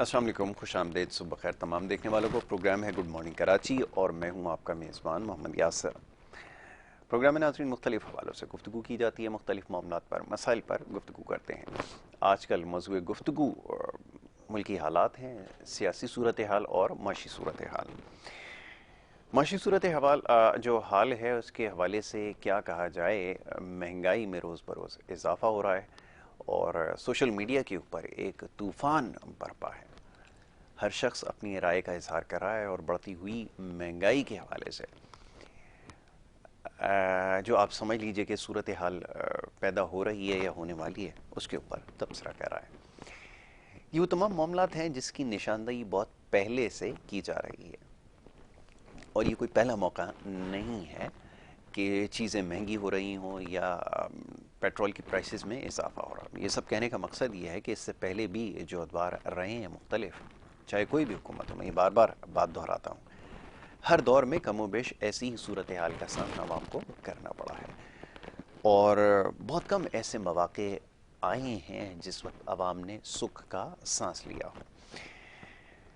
अस्सलाम वालेकुम, खुश आमदेद, सुबह खैर तमाम देखने वालों को। प्रोग्राम है गुड मॉर्निंग कराची और मैं हूं आपका मेज़बान मोहम्मद यासर। प्रोग्राम में नाज़रीन मुख्तलिफ हवालों से गुफ्तगू की जाती है, मुख्तलिफ मामलात पर, मसाइल पर गुफ्तगू करते हैं। आजकल मौज़ूए गुफ्तगू मुल्की हालात हैं, सियासी सूरत हाल और माशी सूरत हाल। माशी सूरत हवाल जो हाल है उसके हवाले से क्या कहा जाए, महंगाई में रोज़ बरोज़ इजाफ़ा हो रहा है और सोशल मीडिया के ऊपर एक तूफ़ान बरपा है। हर शख्स अपनी राय का इजहार कर रहा है और बढ़ती हुई महंगाई के हवाले से जो आप समझ लीजिए कि सूरत हाल पैदा हो रही है या होने वाली है, उसके ऊपर तबसरा कर रहा है। ये वो तमाम मामलात हैं जिसकी निशानदही बहुत पहले से की जा रही है और ये कोई पहला मौका नहीं है कि चीज़ें महंगी हो रही हों या पेट्रोल की प्राइसेस में इजाफा हो रहा है। ये सब कहने का मकसद ये है कि इससे पहले भी जो अदवार रहे हैं मुख्तलिफ, चाहे कोई भी हुकूमत हो, मैं ये बार बार बात दोहराता हूँ, हर दौर में कमोबेश ऐसी ही सूरत हाल का सामना आवाम को करना पड़ा है और बहुत कम ऐसे मौक़े आए हैं जिस वक्त आवाम ने सुख का सांस लिया हो।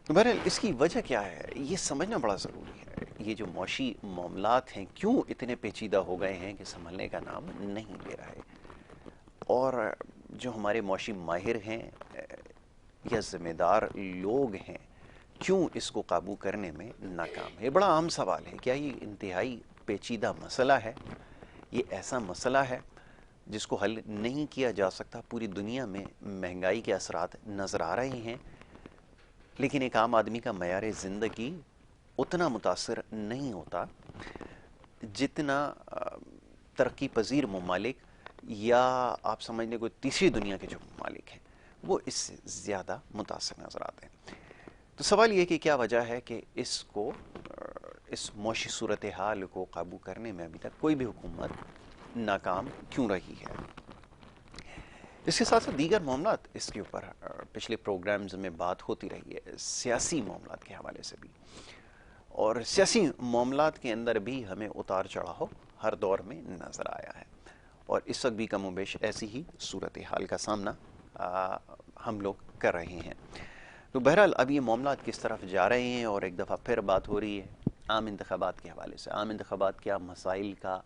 तो बहरहाल इसकी वजह क्या है ये समझना बड़ा ज़रूरी है। ये जो मौशी मामलात हैं क्यों इतने पेचीदा हो गए हैं कि संभलने का नाम नहीं ले रहा है, और जो हमारे मौशी माहिर हैं या ज़िम्मेदार लोग हैं क्यों इसको काबू करने में नाकाम है। ये बड़ा आम सवाल है। क्या ये इंतहाई पेचीदा मसला है? ये ऐसा मसला है जिसको हल नहीं किया जा सकता? पूरी दुनिया में महंगाई के असरात नज़र आ रहे हैं लेकिन एक आम आदमी का मयार ज़िंदगी उतना मुतासर नहीं होता जितना तरक्की पजीर ममालिक या आप समझ लें कोई तीसरी दुनिया के जो ममालिक हैं वो इससे ज़्यादा मुतासर नज़र आते हैं। तो सवाल ये कि क्या वजह है कि इसको इस मौशी सूरत हाल को काबू करने में अभी तक कोई भी हुकूमत नाकाम क्यों रही है। इसके साथ साथ दीगर मामलात इसके ऊपर पिछले प्रोग्राम्स में बात होती रही है, सियासी मामलात के हवाले से भी, और सियासी मामलात के अंदर भी हमें उतार चढ़ाव हर दौर में नज़र आया है और इस वक्त भी कमोबेश ऐसी ही सूरत हाल का सामना हम लोग कर रहे हैं। तो बहरहाल अब ये मामलात किस तरफ जा रहे हैं और एक दफ़ा फिर बात हो रही है आम इंतखाबात के हवाले से। आम इंतखाबात क्या मसाइल का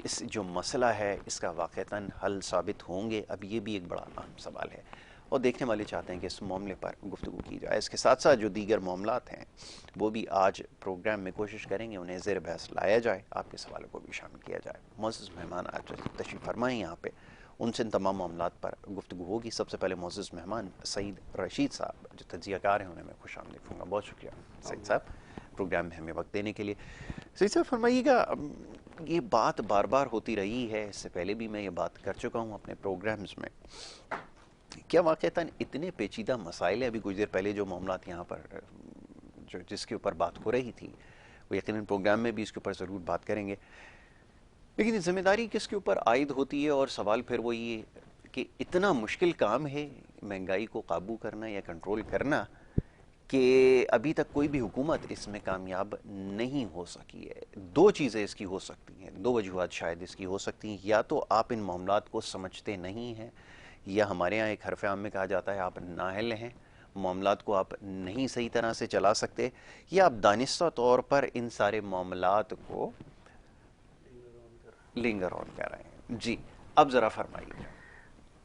इस जो मसला है इसका वाक़तन हल साबित होंगे, अब ये भी एक बड़ा अहम सवाल है और देखने वाले चाहते हैं कि इस मामले पर गुफ्तगू की जाए। इसके साथ साथ जो दीगर मामलात हैं वो भी आज प्रोग्राम में कोशिश करेंगे उन्हें ज़ेर बहस लाया जाए, आपके सवालों को भी शामिल किया जाए। मोअज़्ज़ज़ मेहमान आज तशरीफ़ फरमाएँ यहाँ पे, उनसे इन तमाम मामलात पर गुफ्तगू होगी। सबसे पहले मोअज़्ज़ज़ मेहमान सईद रशीद साहब जो तजियाकार हैं उन्हें मैं खुश आमदीद कहूँगा। बहुत शुक्रिया सईद साहब प्रोग्राम में हमें वक्त देने के लिए। सईद साहब फरमाइएगा, ये बात बार बार होती रही है, इससे पहले भी मैं ये बात कर चुका हूँ अपने प्रोग्राम्स में, क्या वाक़तन इतने पेचीदा मसाइल हैं? अभी कुछ देर पहले जो मामलात यहाँ पर जो जिसके ऊपर बात हो रही थी वो यकीनन प्रोग्राम में भी इसके ऊपर ज़रूर बात करेंगे, लेकिन ज़िम्मेदारी किसके ऊपर आयद होती है? और सवाल फिर वो ये कि इतना मुश्किल काम है महंगाई को काबू करना या कंट्रोल करना कि अभी तक कोई भी हुकूमत इसमें कामयाब नहीं हो सकी है। दो चीज़ें इसकी हो सकती हैं, दो वजूहात शायद इसकी हो सकती हैं। या तो आप इन मामलात को समझते नहीं हैं, या हमारे यहाँ एक हरफ आम में कहा जाता है आप नाअहल हैं, मामलात को आप नहीं सही तरह से चला सकते, या आप दानिस्ता तौर पर इन सारे मामलात को लिंगर ऑन कर रहे हैं। जी अब ज़रा फरमाइए।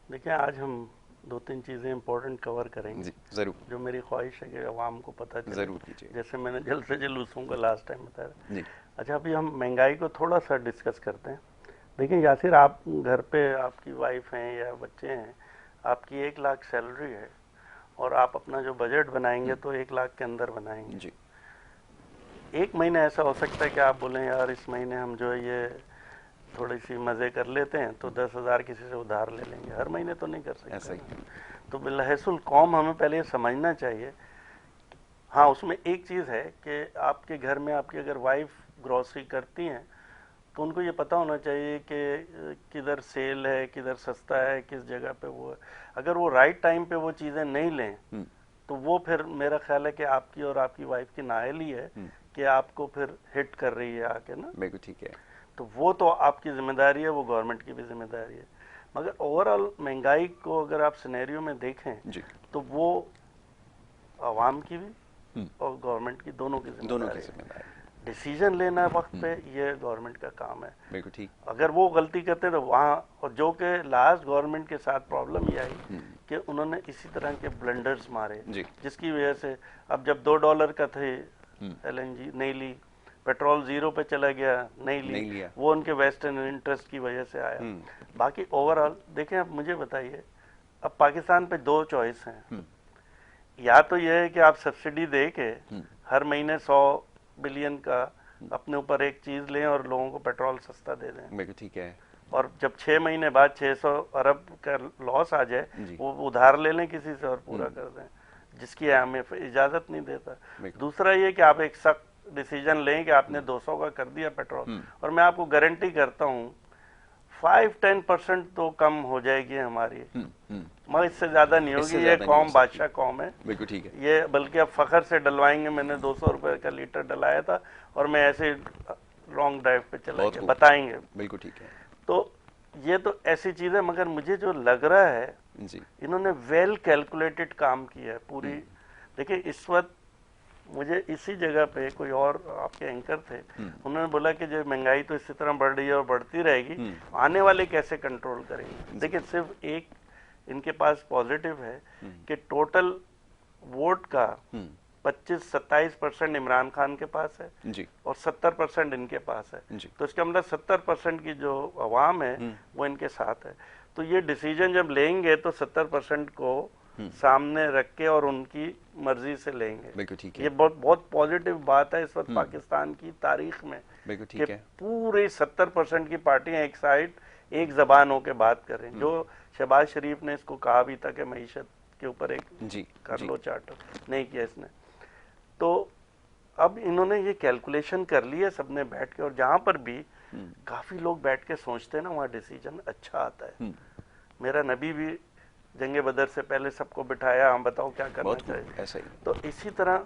देखिए, आज हम दो तीन चीज़ें इंपॉर्टेंट कवर करेंगे जी ज़रूर, जो मेरी ख्वाहिश है कि आवाम को पता चले, ज़रूर कीजिए। जैसे मैंने जल्द से जल्द उसों को लास्ट टाइम बताया। जी अच्छा, अभी हम महंगाई को थोड़ा सा डिस्कस करते हैं। देखिए यासिर, आप घर पे आपकी वाइफ हैं या बच्चे हैं, आपकी 1 लाख सैलरी है और आप अपना जो बजट बनाएंगे तो 1 लाख के अंदर बनाएंगे। जी एक महीना ऐसा हो सकता है कि आप बोलें यार इस महीने हम जो है ये थोड़ी सी मज़े कर लेते हैं तो 10,000 किसी से उधार ले लेंगे। हर महीने तो नहीं कर ऐसा सकते ही। ना। तो बिलहसुल कौम हमें पहले ये समझना चाहिए। हाँ, उसमें एक चीज़ है कि आपके घर में आपकी अगर वाइफ ग्रॉसरी करती हैं तो उनको ये पता होना चाहिए कि किधर सेल है, किधर सस्ता है, किस जगह पे वो है। अगर वो राइट टाइम पे वो चीज़ें नहीं लें तो वो फिर मेरा ख्याल है कि आपकी और आपकी वाइफ की नाअहली है कि आपको फिर हिट कर रही है आके ना। बिल्कुल ठीक है। तो वो तो आपकी जिम्मेदारी है, वो गवर्नमेंट की भी जिम्मेदारी है। मगर ओवरऑल महंगाई को अगर आप सिनेरियो में देखें जी तो वो आवाम की भी और गवर्नमेंट की, दोनों की जिम्मेदारी है। जिम्मेदारी। डिसीजन लेना वक्त पे ये गवर्नमेंट का काम है। बिल्कुल ठीक। अगर वो गलती करते तो वहाँ, और जो कि लास्ट गवर्नमेंट के साथ प्रॉब्लम ये आई कि उन्होंने इसी तरह के ब्लंडर्स मारे, जिसकी वजह से अब जब $2 का थे LNG नहीं ली, पेट्रोल 0 पे चला गया, नहीं लिया, वो उनके वेस्टर्न इंटरेस्ट की वजह से आया। बाकी ओवरऑल देखें, अब मुझे बताइए, अब पाकिस्तान पे 2 चॉइस हैं। या तो ये है कि आप सब्सिडी दे के हर महीने 100 बिलियन का अपने ऊपर एक चीज लें और लोगों को पेट्रोल सस्ता दे दें, ठीक है, और जब 6 महीने बाद 600 अरब का लॉस आ जाए, वो उधार ले लें किसी से और पूरा कर दें, जिसकी हमें इजाजत नहीं देता। दूसरा ये कि आप एक सख्त डिसीजन लें कि आपने 200 का कर दिया पेट्रोल, और मैं आपको गारंटी करता हूँ 5-10% तो कम हो जाएगी हमारी, मगर इससे ज्यादा नहीं होगी। ये कौम बादशाह कौम है, बिल्कुल ठीक है। ये बल्कि अब फखर से डलवाएंगे, मैंने 200 रुपए का लीटर डलाया था और मैं ऐसे लॉन्ग ड्राइव पे चला गया, बताएंगे। बिल्कुल ठीक है। तो ये तो ऐसी चीज है, मगर मुझे जो लग रहा है जी, इन्होंने वेल कैलकुलेटेड काम किया है पूरी। देखिए इस वक्त मुझे इसी जगह पे कोई और आपके एंकर थे, उन्होंने बोला कि जो महंगाई तो इसी तरह बढ़ रही है और बढ़ती रहेगी, आने वाले कैसे कंट्रोल करेंगे। देखिए सिर्फ एक इनके पास पॉजिटिव है कि टोटल वोट का 25-27% इमरान खान के पास है जी, और 70% इनके पास है जी। तो इसका मतलब 70% की जो अवाम है वो इनके साथ है। तो ये डिसीजन जब लेंगे तो 70% को सामने रख के और उनकी मर्जी से लेंगे। बिल्कुल ठीक है। ये बहुत बहुत पॉजिटिव बात है इस वक्त पाकिस्तान की तारीख में। बिल्कुल ठीक है। पूरी 70% की पार्टियां एक साइड एक जबान होकर बात कर रही हैं। जो शहबाज शरीफ ने इसको कहा भी था कि मईशत के ऊपर एक कर लो चार्टर, नहीं किया इसने। तो अब इन्होंने ये कैलकुलेशन कर ली है सबने बैठ के, और जहां पर भी काफी लोग बैठ के सोचते हैं ना, वहाँ डिसीजन अच्छा आता है। मेरा नबी भी जंगे बदर से पहले सबको बिठाया, हम बताओ क्या करना चाहिए, ऐसा ही। तो इसी तरह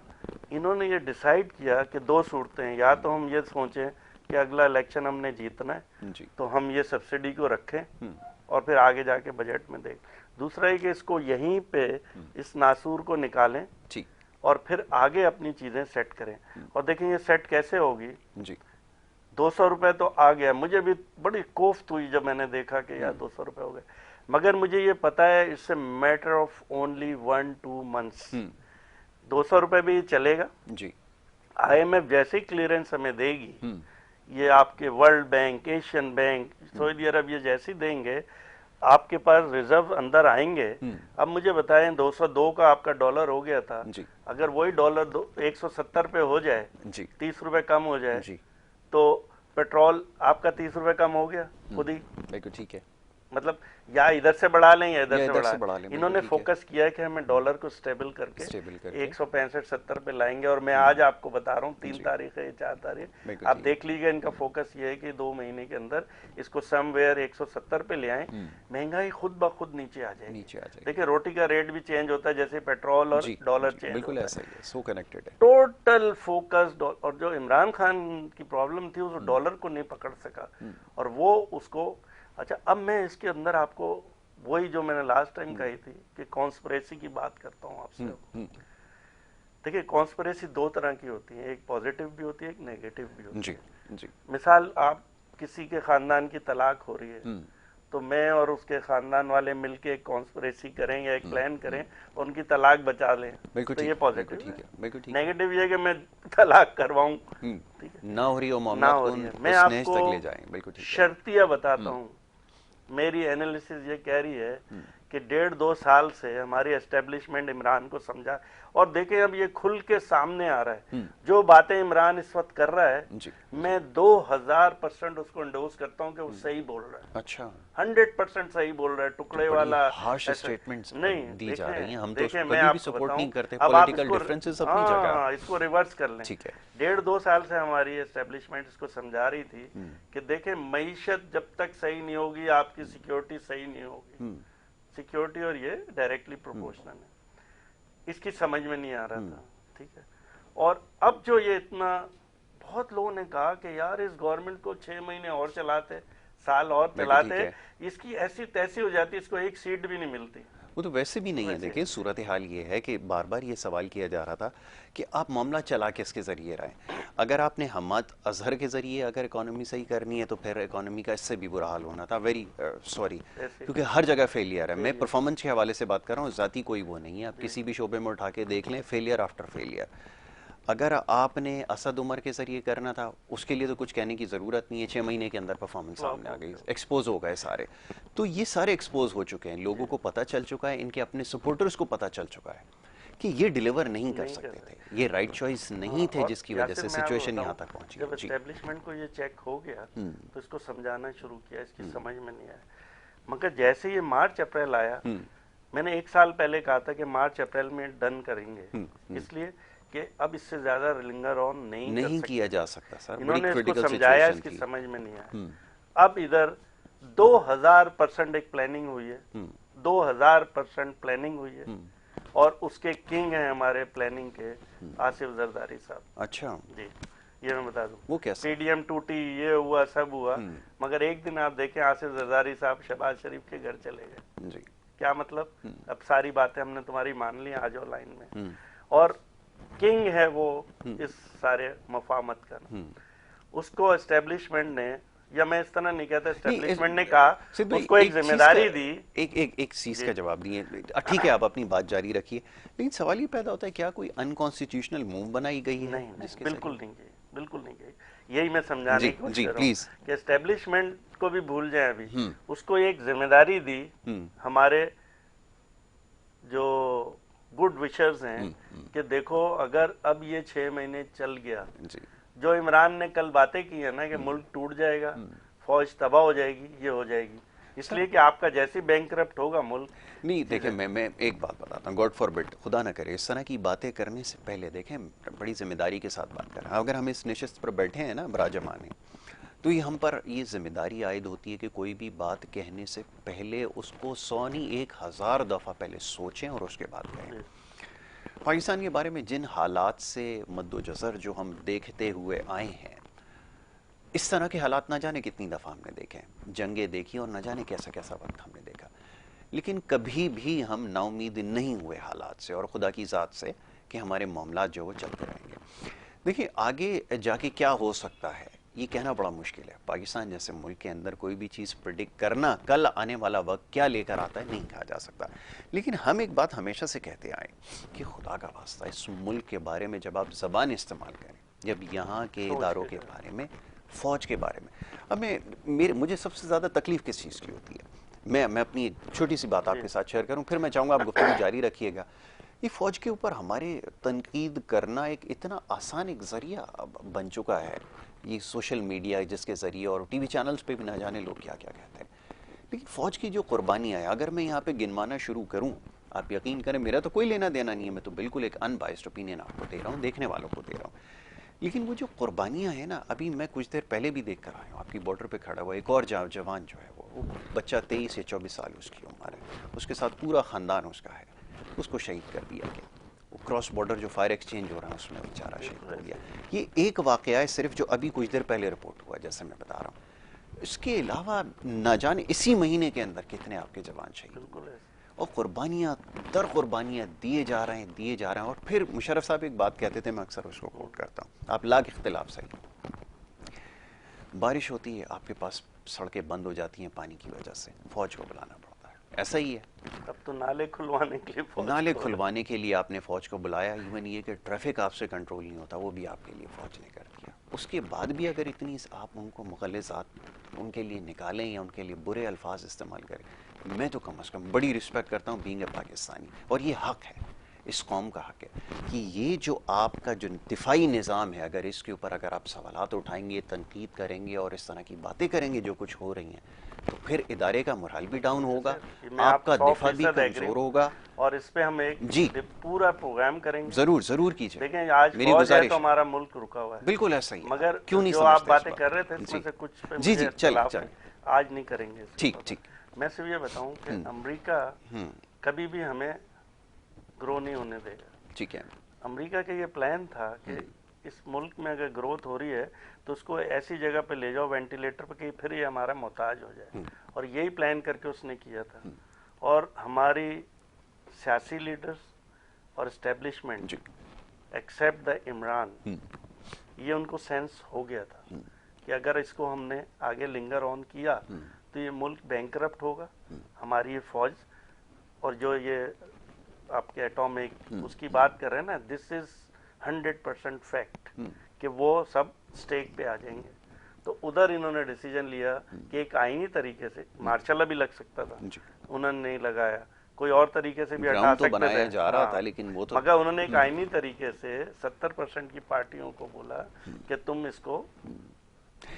इन्होंने ये डिसाइड किया कि 2 सूरतें हैं, या तो हम ये सोचें कि अगला इलेक्शन हमने जीतना है तो हम ये सब्सिडी को रखें और फिर आगे जाके बजट में दें। दूसरा है कि इसको यहीं पे इस नासूर को निकालें और फिर आगे अपनी चीजें सेट करें। और देखें ये सेट कैसे होगी जी। 200 रुपए तो आ गया, मुझे भी बड़ी कोफ्त हुई जब मैंने देखा कि यार 200 रुपए हो गए, मगर मुझे ये पता है इससे मैटर ऑफ ओनली 1-2 मंथ्स 200 रुपए भी चलेगा जी। IMF जैसे ही क्लियरेंस हमें देगी, ये आपके World Bank, Asian Bank, Saudi Arab ये जैसे देंगे, आपके पास रिजर्व अंदर आएंगे। अब मुझे बताएं 202 का आपका डॉलर हो गया था जी। अगर वही डॉलर 170 पे हो जाए जी, 30 रुपए कम हो जाए जी, तो पेट्रोल आपका 30 रुपए कम हो गया खुद ही। बिल्कुल ठीक है। मतलब या इधर से बढ़ा लें या इधर से बढ़ा लें। इन्होंने फोकस किया है कि हमें डॉलर को स्टेबल करके 165-70 पे लाएंगे। और मैं आज आपको बता रहा हूँ 3 तारीख है, 4 तारीख, आप देख लीजिए इनका फोकस ये है कि 2 महीने के अंदर इसको समवेयर 170 पे ले आए, महंगाई खुद ब खुद नीचे आ जाएगी। देखिए रोटी का रेट भी चेंज होता है जैसे पेट्रोल और डॉलर चेंज, बिल्कुल ऐसा ही है, सो कनेक्टेड है। टोटल फोकस, और जो इमरान खान की प्रॉब्लम थी उस डॉलर को नहीं पकड़ सका और वो उसको। अच्छा, अब मैं इसके अंदर आपको वही जो मैंने लास्ट टाइम कही थी कि कॉन्स्पिरेसी की बात करता हूँ आपसे। देखिए कॉन्स्पिरेसी 2 तरह की होती है, एक पॉजिटिव भी होती है, एक नेगेटिव भी होती है जी, जी। मिसाल, आप किसी के खानदान की तलाक हो रही है तो मैं और उसके खानदान वाले मिलके एक कॉन्स्पिरेसी करें या एक प्लान करें और उनकी तलाक बचा लें, तो ये पॉजिटिव है। नेगेटिव ये कि मैं तलाक करवाऊं, ठीक है, ना हो रही हो मामला, मैं आपको शर्तिया बताता हूँ। मेरी एनालिसिस ये कह रही है कि 1.5-2 साल से हमारी एस्टेब्लिशमेंट इमरान को समझा, और देखें अब ये खुल के सामने आ रहा है। जो बातें इमरान इस वक्त कर रहा है जी, मैं 2000% उसको इंडोर्स करता हूं कि वो सही बोल रहा है। अच्छा, 100% सही बोल रहा है। टुकड़े वाला हार्श स्टेटमेंट्स नहीं दी जा रही हैं, हम तो कभी भी सपोर्ट नहीं करते, पॉलिटिकल डिफरेंसेस अपनी जगह। इसको रिवर्स कर लें, ठीक है। 1.5-2 साल से हमारी एस्टेब्लिशमेंट इसको समझा रही थी कि देखें मईशत जब तक सही नहीं होगी आपकी सिक्योरिटी सही नहीं होगी। सिक्योरिटी और ये डायरेक्टली प्रोपोर्शनल है, इसकी समझ में नहीं आ रहा था, ठीक है। और अब जो ये इतना, बहुत लोगों ने कहा कि यार इस गवर्नमेंट को 6 महीने और चलाते, साल और चलाते, इसकी ऐसी तैसी हो जाती, इसको एक सीट भी नहीं मिलती। वो तो वैसे भी नहीं है। वैसे देखिए सूरत हाल ये है कि बार बार ये सवाल किया जा रहा था कि आप मामला चला किसके ज़रिए रहे। अगर आपने हम्माद अजहर के ज़रिए अगर इकोनॉमी सही करनी है तो फिर इकोनॉमी का इससे भी बुरा हाल होना था। वेरी सॉरी, ऐसे क्योंकि हर जगह फेलियर है। मैं फेलियर परफॉर्मेंस के हवाले से बात कर रहा हूँ, ज़ाती कोई वो नहीं है। आप जी किसी भी शोबे में उठा के देख लें, फेलियर आफ्टर फेलियर। अगर आपने असद उमर के ज़रिए करना था उसके लिए तो कुछ कहने की ज़रूरत नहीं है, 6 महीने के अंदर परफॉर्मेंस फ्लॉप सामने आ हो गई, गया। एक्सपोज हो गए सारे। तो ये सारे एक्सपोज हो चुके हैं, लोगों को पता चल चुका है, इनके अपने सपोर्टर्स को पता चल चुका है कि ये डिलीवर नहीं कर नहीं कर सकते थे, सकते। ये राइट चॉइस हाँ, नहीं थे, और जिसकी वजह यासिर से मैं आपको सिचुएशन यहाँ बताऊं, तक पहुंची जब है। जी। एस्टेब्लिशमेंट को ये चेक हो गया हम्म। तो इसको समझाना शुरू किया, इसकी समझ में नहीं आया। मगर जैसे ये मार्च अप्रैल आया, हम्म। मैंने 1 साल पहले कहा था कि मार्च अप्रैल में डन करेंगे, हम्म। इसलिए कि अब इससे ज़्यादा लिंगर ऑन नहीं कर नहीं किया सकते। जा सकता सर, बड़ी इन्होंने इसको क्रिटिकल समझाया, सिचुएशन इसकी थी। समझ में नहीं आया। हम्म। अब इधर 2000% एक प्लानिंग हुई है, 2000% प्लानिंग हुई है, और उसके किंग हैं हमारे प्लानिंग के आसिफ जरदारी साहब। अच्छा, जी, ये मैं बता दूं, वो कैसे? पीडीएम टूटी, ये हुआ सब हुआ, मगर एक दिन आप देखें आसिफ जरदारी साहब शहबाज शरीफ के घर चले गए। जी। क्या मतलब? अब सारी बातें हमने तुम्हारी मान ली, आ जाओ लाइन में। और किंग है वो इस सारे मफामत का ना। उसको एस्टेब्लिशमेंट ने, या मैं इस तरह नहीं कहता, एस्टेब्लिशमेंट ने कहा, सिद्ध भाई, उसको एक चीज़ जिम्मेदारी का- दी। एक चीज का जवाब दिए। ठीक है, आप अपनी बात जारी रखिए, लेकिन सवाल ये पैदा होता है क्या कोई अनकॉन्स्टिट्यूशनल मूव बनाई गई है नहीं नहीं, जिसके बिल्कुल जरिए? नहीं गई, बिल्कुल नहीं गई। यही मैं समझाने जी की कोशिश जी कर रहा प्लीज। हूँ कि एस्टेब्लिशमेंट को भी भूल जाए अभी। उसको एक जिम्मेदारी दी, हमारे जो गुड विशर्स हैं, कि देखो अगर अब ये 6 महीने चल गया, जी। जो इमरान ने कल बातें की है ना कि मुल्क टूट जाएगा, फौज तबाह हो जाएगी, ये हो जाएगी, इसलिए कि आपका जैसे बैंकरप्ट होगा मुल्क। नहीं देखिए, मैं एक बात बताता हूँ, गॉड फॉरबिड, खुदा ना करे, इस तरह की बातें करने से पहले देखें बड़ी जिम्मेदारी के साथ बात करें। अगर हम इस नशिस्त पर बैठे हैं ना बराजमाने, तो ये हम पर ये जिम्मेदारी आयद होती है कि कोई भी बात कहने से पहले उसको 100 नहीं 1000 दफ़ा पहले सोचें और उसके बाद कहें। पाकिस्तान के बारे में जिन हालात से मद्दोजर जो हम देखते हुए आए हैं, इस तरह के हालात ना जाने कितनी दफ़ा हमने देखे हैं, जंगें देखी और न जाने कैसा कैसा वक्त हमने देखा, लेकिन कभी भी हम नाउमीद नहीं हुए हालात से और खुदा की ज़ात से कि हमारे मामलात जो वो चलते रहेंगे। देखिए आगे जाके क्या हो सकता है ये कहना बड़ा मुश्किल है। पाकिस्तान जैसे मुल्क के अंदर कोई भी चीज़ प्रिडिक्ट करना, कल आने वाला वक्त क्या लेकर आता है नहीं कहा जा सकता। लेकिन हम एक बात हमेशा से कहते आए कि खुदा का वास्ता इस मुल्क के बारे में जब आप ज़बान इस्तेमाल करें, जब यहाँ के इदारों के बारे में, फ़ौज के बारे में, मुझे सबसे ज़्यादा तकलीफ़ किस चीज़ की होती है, मैं अपनी एक छोटी सी बात आपके साथ शेयर करूं, फिर मैं चाहूँगा आप गुफ्तगू जारी रखिएगा। ये फ़ौज के ऊपर हमारे तनकीद करना एक इतना आसान एक ज़रिया बन चुका है, ये सोशल मीडिया जिसके ज़रिए, और टीवी चैनल्स पे भी ना जाने लोग क्या क्या कहते हैं। लेकिन फ़ौज की जो कुर्बानियाँ हैं, अगर मैं यहाँ पे गिनवाना शुरू करूँ, आप यकीन करें मेरा तो कोई लेना देना नहीं है, मैं तो बिल्कुल एक अनबाइस्ड ओपिनियन आपको दे रहा हूँ, देखने वालों को दे रहा हूँ। लेकिन वो जो कुर्बानियाँ हैं ना, अभी मैं कुछ देर पहले भी देख कर आया हूँ, आपकी बॉर्डर पे खड़ा हुआ एक और जवान जो है वो बच्चा 23 या 24 साल उसकी उम्र है, उसके साथ पूरा ख़ानदान उसका है, उसको शहीद कर दिया गया। वो क्रॉस बॉर्डर जो फायर एक्सचेंज हो रहा है उसमें बेचारा शहीद हो गया। ये एक वाक़या है सिर्फ जो अभी कुछ देर पहले रिपोर्ट हुआ, जैसे मैं बता रहा हूँ। इसके अलावा न जाने इसी महीने के अंदर कितने आपके जवान शहीद हुए, और कुर्बानियाँ दर कुर्बानियाँ दिए जा रहे हैं। और फिर मुशर्रफ साहब एक बात कहते थे, मैं अक्सर उसको कोट करता हूँ, आप लाख इख्तिलाफ सही, बारिश होती है आपके पास सड़कें बंद हो जाती हैं पानी की वजह से, फौज को बुलाना पड़ता है, ऐसा ही है। अब तो नाले खुलवाने के लिए नाले खुलवाने के लिए आपने फौज को बुलाया, इवन ये कि ट्रैफिक आपसे कंट्रोल नहीं होता वो भी आपके लिए फौज ने कर दिया। उसके बाद भी अगर इतनी आप उनको मुखल्लिसात उनके लिए निकालें या उनके लिए बुरे अल्फाज इस्तेमाल करें, मैं तो कम अज़ कम बड़ी रिस्पेक्ट करता हूँ बीइंग ए पाकिस्तानी, और ये हक है, इस कौम का हक है कि ये जो आपका जो दिफाई निज़ाम है, अगर इसके ऊपर अगर आप सवालात उठाएंगे, तनकीद करेंगे और इस तरह की बातें करेंगे जो कुछ हो रही हैं, तो फिर इदारे का मोरल भी डाउन होगा, आपका दिफा भी कमज़ोर होगा। और इस पे हम एक जी पूरा प्रोग्राम करेंगे, जरूर जरूर कीजिए। देखें आज मेरी फौज है गुजारिश तो हमारा मुल्क रुका हुआ है, बिल्कुल ऐसा ही है, मगर क्यों नहीं जो आप समझते इस बातें बात कर रहे थे को? इसमें जी से कुछ पे जी मुझे जी, चल इख्तिलाफ चल है, आज नहीं करेंगे इस ठीक पर। ठीक। मैं सिर्फ ये बताऊं कि अमेरिका कभी भी हमें ग्रो नहीं होने देगा। ठीक है, अमेरिका का ये प्लान था कि इस मुल्क में अगर ग्रोथ हो रही है तो उसको ऐसी जगह पे ले जाओ वेंटिलेटर पे कि फिर ये हमारा मोहताज हो जाए, और यही प्लान करके उसने किया था। और हमारी सियासी लीडर्स और एस्टेब्लिशमेंट जी। एक्सेप्ट द इमरान, ये उनको सेंस हो गया था कि अगर इसको हमने आगे लिंगर ऑन किया तो ये मुल्क बैंकरप्ट होगा। हमारी ये फौज और जो ये आपके एटॉमिक उसकी बात कर रहे हैं ना, दिस इज 100% फैक्ट कि वो सब स्टेक पे आ जाएंगे। तो उधर इन्होंने डिसीजन लिया कि एक आईनी तरीके से मार्शल भी लग सकता था, उन्होंने नहीं लगाया, कोई और तरीके से भी हटा ग्राउंड तो सकते बनाया थे। जा रहा हाँ, था, लेकिन वो तो मगर उन्होंने एक आईनी तरीके से 70% की पार्टियों को बोला कि तुम इसको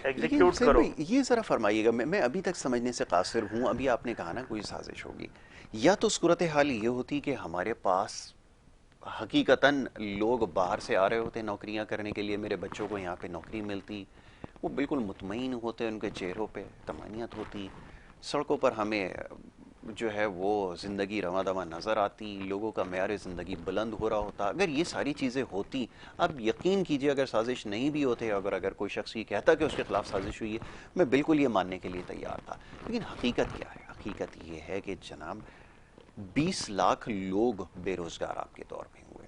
एग्जीक्यूट लेकिन करो। ये जरा फरमाइएगा, मैं अभी तक समझने से कासिर हूँ। अभी आपने कहा ना कोई साजिश होगी, या तो सूरत हाल ये होती कि हमारे पास हकीकतन लोग बाहर से आ रहे होते नौकरियां करने के लिए, मेरे बच्चों को यहाँ पे नौकरी मिलती, वो बिल्कुल मुतमईन होते, उनके चेहरों पे तमानियत होती, सड़कों पर हमें जो है वो ज़िंदगी रवां दवा नज़र आती, लोगों का मेयार ज़िंदगी बुलंद हो रहा होता। अगर ये सारी चीज़ें होती, अब यकीन कीजिए अगर साजिश नहीं भी होते, अगर कोई शख्स ये कहता कि उसके खिलाफ साजिश हुई है, मैं बिल्कुल ये मानने के लिए तैयार था। लेकिन हकीकत क्या है? हकीकत ये है कि जनाब 20 लाख लोग बेरोज़गार आपके दौर में हुए।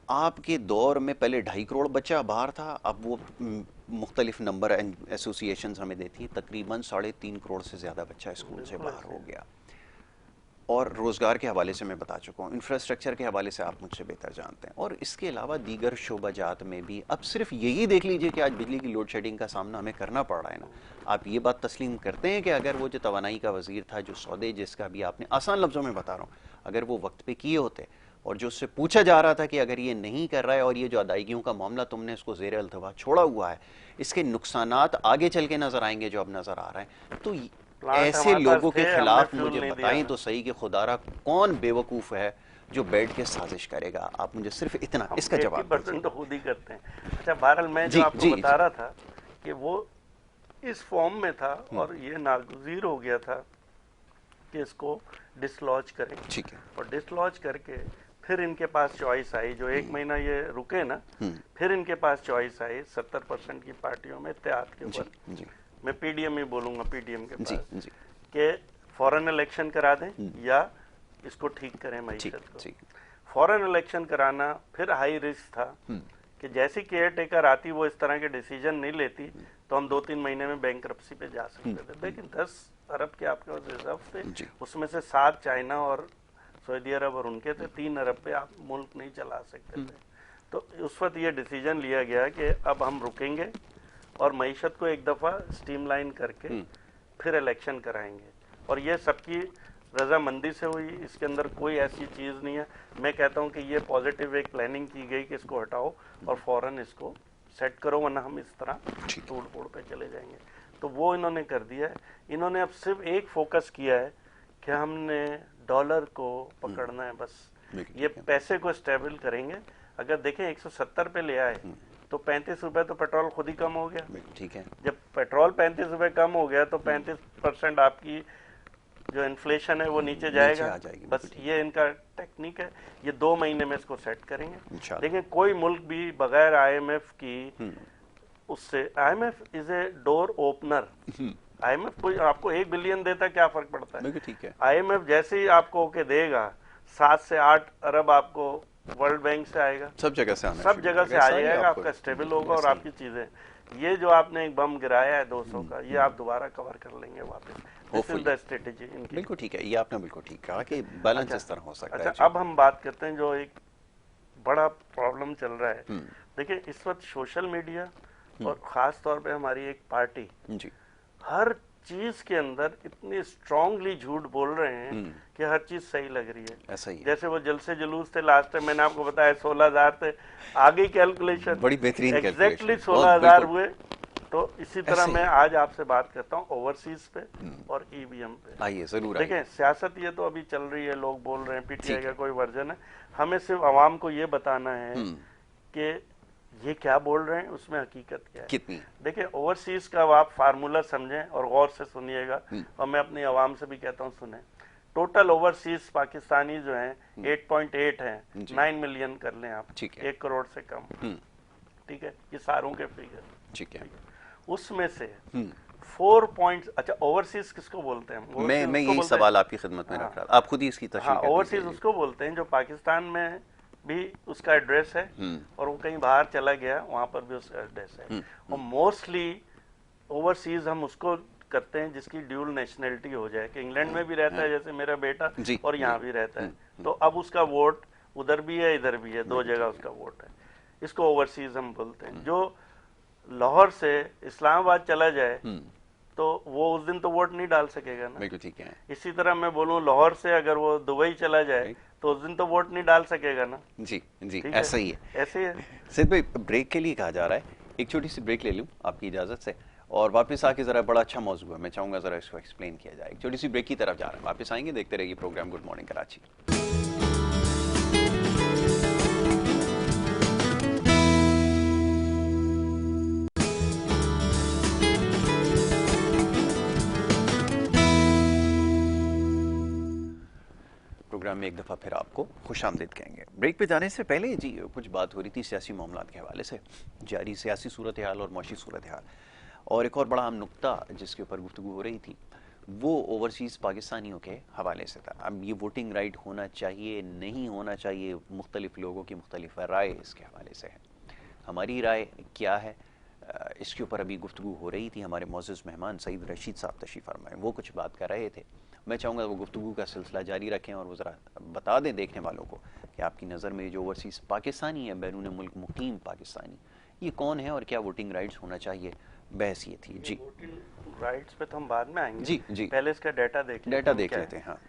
आपके दौर में पहले 2.5 करोड़ बच्चा बाहर था, अब वो मुख्तलिफ नंबर एसोसिएशन हमें देती हैं, तकरीबन 3.5 करोड़ से ज़्यादा बच्चा स्कूल से बाहर हो गया। और रोज़गार के हवाले से मैं बता चुका हूँ, इंफ्रास्ट्रक्चर के हवाले से आप मुझसे बेहतर जानते हैं, और इसके अलावा दीगर शोबाजात में भी। अब सिर्फ यही देख लीजिए कि आज बिजली की लोड शेडिंग का सामना हमें करना पड़ रहा है ना। आप ये बात तस्लीम करते हैं कि अगर वो जो तवानाई का वजीर था, जो सौदे जिसका भी आपने आसान लफ्ज़ों में बता रहा हूँ, अगर वो वक्त पे किए होते, और जो उससे पूछा जा रहा था कि अगर ये नहीं कर रहा है और ये जो अदायगियों का मामला तुमने इसको ज़ेर अल्तवा छोड़ा हुआ है, इसके नुकसानात आगे चल के नज़र आएंगे जो अब नज़र आ रहे हैं, तो ऐसे लोगों के खिलाफ मुझे बताएं तो सही कि खुदारा कौन बेवकूफ़ है जो बैठ के साजिश करेगा। आप मुझे सिर्फ इतना इसका जवाब 80% तो खुद ही करते हैं। अच्छा बहरहाल, मैं जो आपको बता रहा था कि वो इस फॉर्म में था और ये नागुज़ीर हो गया था कि इसको डिसलॉज करें। ठीक है। और डिसलॉज करके फिर इनके पास चॉइस आई, जो 1 महीना ये रुके ना, फिर इनके पास चॉइस आई 70% की पार्टियों में इत्तेहाद के ऊपर, मैं पीडीएम ही बोलूंगा, पीडीएम के पास, कि फॉरेन इलेक्शन करा दें या इसको ठीक करें मईशत को। फॉरेन इलेक्शन कराना फिर हाई रिस्क था कि जैसी केयर टेकर आती वो इस तरह के डिसीजन नहीं लेती तो हम 2-3 महीने में बैंकरप्सी पे जा सकते थे। लेकिन 10 अरब के आपके पास रिजर्व थे, उसमें से 7 चाइना और सऊदी अरब और उनके थे, 3 अरब पे आप मुल्क नहीं चला सकते थे। तो उस वक्त ये डिसीजन लिया गया कि अब हम रुकेंगे और मईशत को एक दफ़ा स्ट्रीमलाइन करके फिर इलेक्शन कराएंगे। और ये सबकी रजामंदी से हुई, इसके अंदर कोई ऐसी चीज़ नहीं है। मैं कहता हूँ कि ये पॉजिटिव एक प्लानिंग की गई कि इसको हटाओ और फौरन इसको सेट करो, वरना हम इस तरह तोड़ फोड़ पे चले जाएंगे। तो वो इन्होंने कर दिया है। इन्होंने अब सिर्फ एक फोकस किया है कि हमने डॉलर को पकड़ना है, बस ये पैसे को स्टेबल करेंगे। अगर देखें 170 पे ले आए तो 35 रुपए तो पेट्रोल खुद ही कम हो गया। ठीक है, जब पेट्रोल 35 रुपए कम हो गया तो 35% आपकी जो इन्फ्लेशन है वो नीचे जाएगा। बस ये इनका टेक्निक है। ये 2 महीने में इसको सेट करेंगे। लेकिन कोई मुल्क भी बगैर आईएमएफ की, उससे IMF is a door opener. IMF कोई आपको 1 बिलियन देता क्या फर्क पड़ता है? ठीक है। आईएमएफ जैसे ही आपको के देगा 7 से 8 अरब आपको वर्ल्ड बैंक से आएगा, सब जगह से आना, सब जगह से आ जाएगा, आपका स्टेबल होगा और आपकी चीजें, ये जो आपने एक बम गिराया है 200 का, ये आप दोबारा कवर कर लेंगे वापस। दिस इज द स्ट्रेटेजी इनकी। बिल्कुल ठीक है, ये आपने बिल्कुल ठीक कहा कि बैलेंस इस तरह हो सकता है। अच्छा, अब हम बात करते हैं जो एक बड़ा प्रॉब्लम चल रहा है। देखिए इस वक्त सोशल मीडिया और खास तौर पे हमारी एक पार्टी हर चीज के अंदर इतनी स्ट्रांगली झूठ बोल रहे हैं कि हर चीज सही लग रही है। ऐसा ही है। जैसे वो जलसे जुलूस थे लास्ट टाइम, मैंने आपको बताया 16,000 थे, आगे कैलकुलेशन बड़ी बेहतरीन एग्जैक्टली 16,000 हुए। तो इसी तरह मैं आज आपसे बात करता हूँ ओवरसीज पे और ईवीएम पे। आइए जरूर। देखें सियासत ये तो अभी चल रही है, लोग बोल रहे हैं, पीटीआई का कोई वर्जन है। हमें सिर्फ आवाम को ये बताना है कि ये क्या बोल रहे हैं, उसमें हकीकत क्या है। कितनी? देखिए ओवरसीज का आप फार्मूला समझें और गौर से सुनिएगा, और मैं अपनी आवाम से भी कहता हूँ सुने। टोटल ओवरसीज पाकिस्तानी जो हैं 8.8 हैं, 9 मिलियन कर लें आप, 1 करोड़ से कम, ठीक है, ये सारों के फिगर, ठीक है। उसमें से 4 पॉइंट्स, अच्छा ओवरसीज किसको बोलते हैं? मैं यही सवाल आपकी खिदमत में रख रहा था, आप खुद ही इसकी तशरीह कर दीजिए। ओवरसीज उसको बोलते हैं जो पाकिस्तान में भी उसका एड्रेस है और वो कहीं बाहर चला गया वहां पर भी उसका एड्रेस है। और मोस्टली ओवरसीज हम उसको करते हैं जिसकी ड्यूल नेशनलिटी हो जाए, कि इंग्लैंड में भी रहता है जैसे मेरा बेटा और यहाँ भी रहता है, तो अब उसका वोट उधर भी है इधर भी है, 2 जगह उसका वोट है, इसको ओवरसीज हम बोलते हैं। जो लाहौर से इस्लामाबाद चला जाए तो वो उस दिन तो वोट नहीं डाल सकेगा ना। बिल्कुल ठीक है। इसी तरह मैं बोलूं लाहौर से अगर वो दुबई चला जाए तो उस दिन तो वोट नहीं डाल सकेगा ना। जी जी, ऐसा ही है, ऐसे ही है। सिर्फ भाई ब्रेक के लिए कहा जा रहा है, एक छोटी सी ब्रेक ले लूं आपकी इजाजत से, और वापस आके जरा बड़ा अच्छा मौजूद है, मैं चाहूंगा जरा इसको एक्सप्लेन किया जाए। एक छोटी सी ब्रेक की तरफ जा रहे हैं, वापस आएंगे, देखते रहिए program good morning Karachi. Program में एक दफ़ा फिर आपको खुशामदीद कहेंगे। ब्रेक पे जाने से पहले जी कुछ बात हो रही थी सियासी मामलात के हवाले से, जारी सियासी सूरत हाल और मौशी सूरत हाल, और एक और बड़ा अहम नुक्ता जिसके ऊपर गुफ्तगू हो रही थी वो ओवरसीज़ पाकिस्तानियों के हवाले से था। अब ये वोटिंग राइट होना चाहिए नहीं होना चाहिए, मुख्तलिफ लोगों की मुख्तलिफ राय इसके हवाले से है। हमारी राय क्या है इसके ऊपर अभी गुफ्तगू हो रही थी। हमारे मोअज़्ज़ज़ मेहमान सईद रशीद साहब तशरीफ़ फरमाए, वो कुछ बात कर रहे थे। मैं चाहूँगा वो गुफ्तगू का सिलसिला जारी रखें और वो ज़रा बता दें देखने वालों को कि आपकी नज़र में जो ओवरसीज़ पाकिस्तानी है, बैरून मुल्क मुकीम पाकिस्तानी, ये कौन है और क्या वोटिंग राइट्स होना चाहिए, बहस ये थी। जी, वोटिंग राइट्स पे तो हम बाद में आएंगे। जी जी, पहले इसका डाटा देख लेते हैं। हाँ,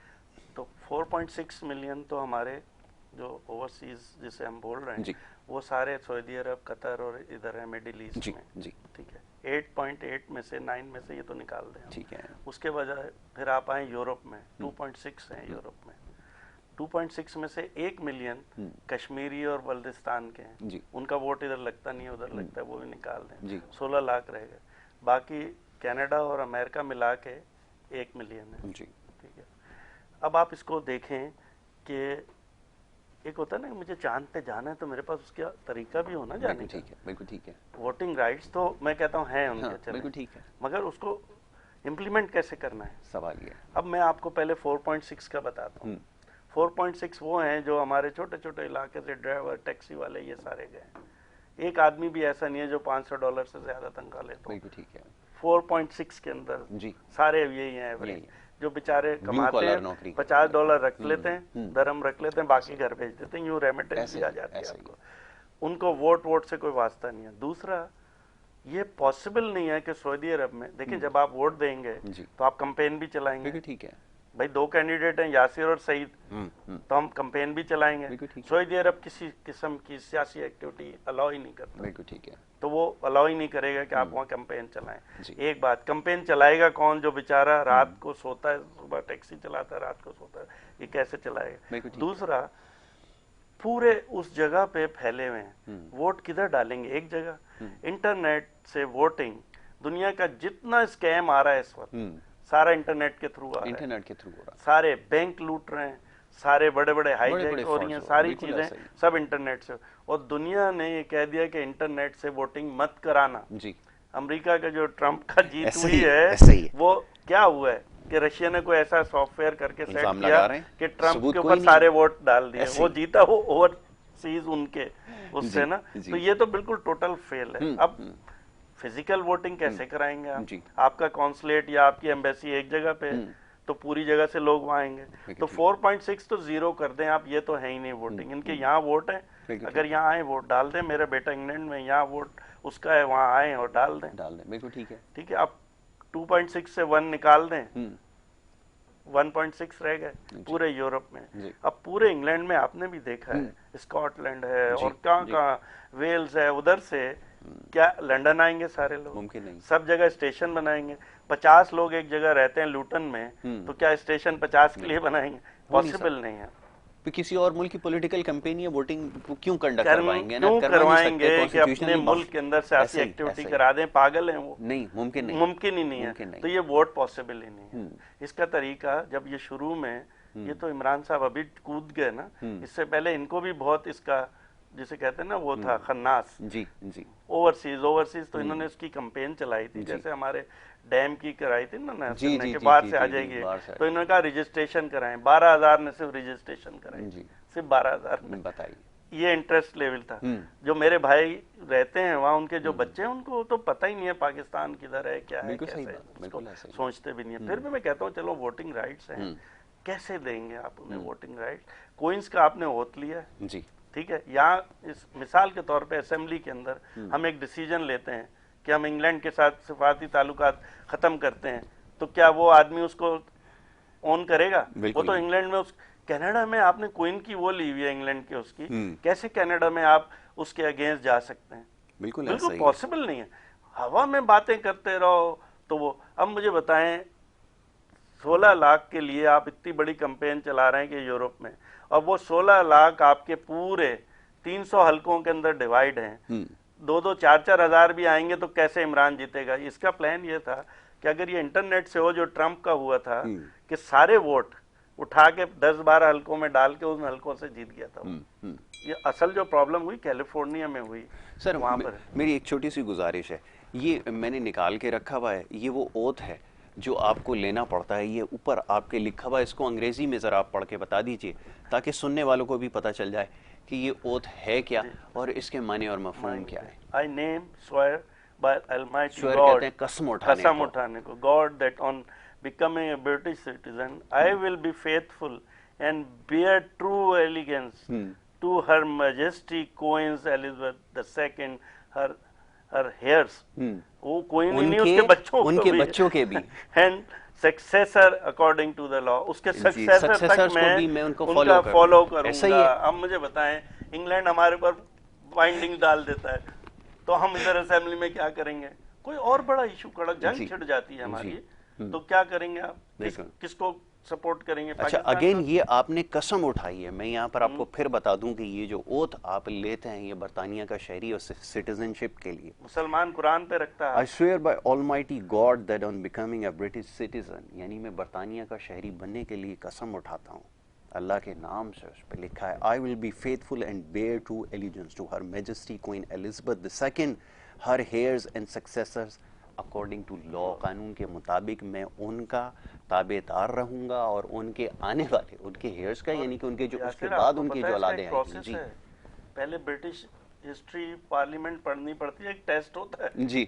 तो 4.6 मिलियन तो हमारे जो ओवरसीज जिसे हम बोल रहे हैं वो सारे सऊदी अरब, कतर और इधर है मिडिल ईस्ट में। जी, ठीक है। 8.8 में से 9 में से ये तो निकाल दें, ठीक है। उसके बजाय फिर आप आए यूरोप में, 2.6 है यूरोप में। 2.6 में से 1 मिलियन कश्मीरी और बल्दिस्तान के हैं, उनका वोट इधर लगता नहीं है उधर लगता है, वो भी निकाल दें, 16 लाख रह गए। बाकी कनाडा और अमेरिका मिला के 1 मिलियन है। ठीक है। अब आप इसको देखें कि एक होता है ना, मुझे चांद पे जाना है तो मेरे पास उसका तरीका भी होना जाने का। बिल्कुल ठीक है। वोटिंग राइट्स तो मैं कहता हूँ है उनके, चले बिल्कुल ठीक है, मगर उसको इम्प्लीमेंट कैसे करना है, सवाल ये। अब मैं आपको पहले 4.6 का बताता हूँ। 4.6 वो हैं जो हमारे छोटे छोटे इलाके से ड्राइवर, टैक्सी वाले, ये सारे गए। एक आदमी भी ऐसा नहीं है जो $500 से ज्यादा तनख्वाह लेता। बिल्कुल ठीक है। 4.6 के अंदर जी सारे यही हैं एवरेज, जो बेचारे कमाते हैं $50 रख लेते हैं, दरम रख लेते हैं, बाकी घर भेज देते हैं, यूँ रेमिटेंस भी आ जाती है आपको। उनको वोट से कोई वास्ता नहीं है। दूसरा, ये पॉसिबल नहीं है कि सऊदी अरब में, देखिए जब आप वोट देंगे तो आप कंपेन भी चलाएंगे। ठीक है भाई, 2 कैंडिडेट हैं यासिर और सईद, तो हम कंपेन भी चलाएंगे। सऊदी अरब किसी किस्म की सियासी एक्टिविटी अलाउ ही नहीं करता। बिल्कुल ठीक है। तो वो अलाउ ही नहीं करेगा कि आप वहाँ कैंपेन चलाएं। एक बात, कैंपेन चलाएगा कौन? जो बेचारा रात को सोता है, सुबह टैक्सी चलाता है, रात को सोता है, ये कैसे चलाएगा? दूसरा, पूरे उस जगह पे फैले हुए हैं, वोट किधर डालेंगे? एक जगह। इंटरनेट से वोटिंग, दुनिया का जितना स्कैम आ रहा है इस वक्त सारा इंटरनेट के थ्रू आ रहा है। सारे बैंक लूट रहे हैं, सारे बड़े बड़े हाईजैक हो रही हैं, सारी चीजें सब इंटरनेट से। और दुनिया ने ये कह दिया कि इंटरनेट से वोटिंग मत कराना। अमेरिका का जो ट्रंप का जीत हुई है, वो क्या हुआ है कि रशिया ने कोई ऐसा सॉफ्टवेयर करके सेट किया कि ट्रंप के ऊपर सारे वोट डाल दिए, वो जीता, वो ओवरसीज उनके उससे ना। तो ये तो बिल्कुल टोटल फेल है। अब फिजिकल वोटिंग कैसे कराएंगे आप? आपका कॉन्सुलेट या आपकी एम्बेसी एक जगह पे, तो पूरी जगह से लोग वहाँ आएंगे। तो 4.6 तो 0 कर दें आप, ये तो है ही नहीं वोटिंग। इनके यहाँ वोट है, अगर यहाँ आए वोट डाल दें। मेरा बेटा इंग्लैंड में, यहाँ वोट उसका है, वहाँ आए और डाल दें। बिल्कुल ठीक है। ठीक है। आप 2.6 से 1 निकाल दें, 1.6 रह गए पूरे यूरोप में। अब पूरे इंग्लैंड में आपने भी देखा है, स्कॉटलैंड है और कहाँ वेल्स है, उधर से क्या लंदन आएंगे सारे लोग? मुमकिन नहीं। सब जगह स्टेशन बनाएंगे। 50 लोग एक जगह रहते हैं लूटन में, तो क्या स्टेशन 50 के लिए बनाएंगे? पॉसिबल नहीं है। तो किसी और मुल्क की पॉलिटिकल कैंपेन या वोटिंग क्यों कंडक्ट करवाएंगे? क्यों करवाएंगे कि अपने मुल्क के अंदर सियासी एक्टिविटी करा दें? पागल हैं वो। नहीं, मुमकिन नहीं, मुमकिन ही नहीं है। तो ये वोट पॉसिबल ही नहीं है। इसका तरीका, जब ये शुरू में, ये तो इमरान साहब अभी कूद गए ना, इससे पहले इनको भी बहुत इसका जिसे कहते हैं ना वो था खन्नास, जी जी ओवरसीज तो इन्होंने उसकी कैंपेन चलाई थी, जैसे हमारे डैम की कराई थी ना जी जी के जी बाहर जी से आ जी, जाएगी, बाहर से तो इन्होंने कहा रजिस्ट्रेशन कराएं, 12,000 ने सिर्फ रजिस्ट्रेशन कराई, जी सिर्फ 12,000 ने। बताइए। ये इंटरेस्ट लेवल था। जो मेरे भाई रहते हैं वहाँ, उनके जो बच्चे हैं उनको तो पता ही नहीं है पाकिस्तान किधर है, क्या है, बिल्कुल सही कैसे है, बात, बिल्कुल ऐसा ही। सोचते भी नहीं है। फिर भी मैं कहता हूँ चलो वोटिंग राइट्स हैं, कैसे देंगे आप उन्हें वोटिंग राइट्स? कोइंस का आपने ओथ लिया है, जी ठीक है, यहाँ इस मिसाल के तौर पे असेंबली के अंदर हम एक डिसीजन लेते हैं कि हम इंग्लैंड के साथ सिफारती ताल्लुकात खत्म करते हैं, तो क्या वो आदमी उसको ऑन करेगा? वो तो इंग्लैंड में, उस कनाडा में आपने क्वीन की वो ली हुई है इंग्लैंड के उसकी, कैसे कनाडा में आप उसके अगेंस्ट जा सकते हैं? बिल्कुल पॉसिबल नहीं है। हवा में बातें करते रहो तो वो, अब मुझे बताएं 16 लाख के लिए आप इतनी बड़ी कैंपेन चला रहे हैं कि यूरोप में, अब वो 16 लाख आपके पूरे 300 हलकों के अंदर डिवाइड हैं, 2-2, 4-4 हजार भी आएंगे तो कैसे इमरान जीतेगा? इसका प्लान ये था कि अगर ये इंटरनेट से हो, जो ट्रंप का हुआ था कि सारे वोट उठा के 10-12 हलकों में डाल के उन हलकों से जीत गया था वो। ये असल जो प्रॉब्लम हुई कैलिफोर्निया में हुई। सर वहाँ पर मेरी एक छोटी सी गुजारिश है, ये मैंने निकाल के रखा हुआ है, ये वो ओथ है जो आपको लेना पड़ता है, ये ऊपर आपके लिखा हुआ है, इसको अंग्रेजी में ज़रा आप पढ़ के बता दीजिए ताकि सुनने वालों को भी पता चल जाए कि ये ओथ है क्या और इसके माने और मफहूम क्या है। I name swear by Almighty swear God, कहते हैं कसम उठाने को, God that on becoming a British citizen, I will be faithful and bear true allegiance to Her Majesty Queen Elizabeth II, her heirs, वो क्वीन ही नहीं, उसके बच्चों के भी and successor according to the law, उसके सक्सेसर तक मैं उनको फॉलो करूंगा। अब मुझे बताएं, इंग्लैंड हमारे पर बाइंडिंग डाल देता है तो हम इधर असेंबली में क्या करेंगे? कोई और बड़ा इशू, कड़क जंग छिड़ जाती है हमारी, तो क्या करेंगे आप? किसको सपोर्ट करेंगे? अच्छा, अगेन ये आपने कसम उठाई है, मैं यहाँ पर आपको फिर बता दूं कि ये जो ओथ आप लेते हैं ये बरतानिया का शहरी और सिटीजनशिप के लिए, मुसलमान कुरान पे रखता है, I swear by almighty God that on becoming a British citizen, यानी मैं बरतानिया का शहरी बनने के लिए कसम उठाता हूँ, अल्लाह के नाम से उस पर लिखा है, I will be faithful and bear true allegiance to her majesty queen Elizabeth II, her heirs and successors according to law, कानून के मुताबिक मैं उनका ताबेदार रहूंगा और उनके आने वाले, उनके हेयर्स का, यानी कि उनके जो उसके बाद उनकी जो औलादें आएंगी। जी, पहले ब्रिटिश हिस्ट्री पार्लियामेंट पढ़नी पड़ती है, एक टेस्ट होता है जी,